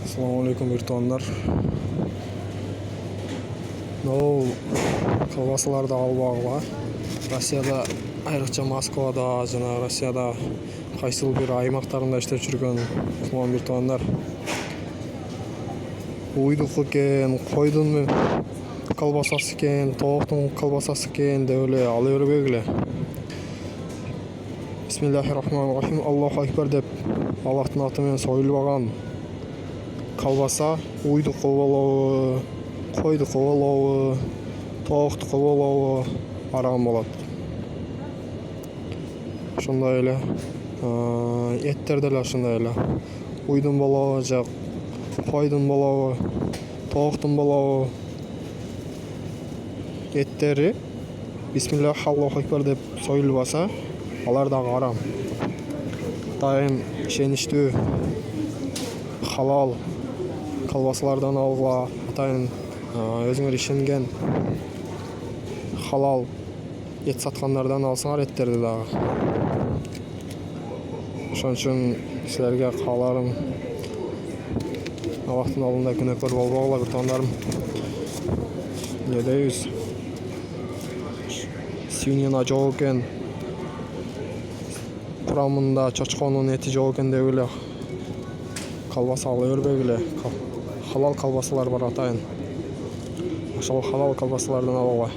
Assalamu alaikum virtuanlar. No, колбасаларды албагыла. Россияда, айрыкча Москвада жана Россияда кайсыл бир аймактарында иштеп жүргөн мусулман virtuanдар уйдук экен, койдун колбасасы экен, тооктун колбасасы экен деп эле ала бербегиле. Бисмиллахир-рахманир-рахим. Аллаху акбар деп Аллахтын аты менен союлбаган колбаса уйдук болобу, койдук болобу, тооктук болобу арам болот. Ошондой эле эттер деле ошондой эле. Уйдун болобу, же койдун болобу, тооктун болобу эттери бисмиллах Аллаху акбар деп союлбаса, алар дагы арам. Дайым ишеничтүү халал колбасалардан алгыла, атайын өзүңөр ишенген халал эт саткандардан алсаңар эттерди дагы. Ошон үчүн силерге кааларым Аллахтын алдында күнөөкөр болбогула virtuanдарым. Эмне дейбиз? Свинина жок экен, курамында чочконун эти жок экен деп эле колбаса ала бербегиле. Халал колбасалар бар атайын. Ошол халал колбасалардан алгыла.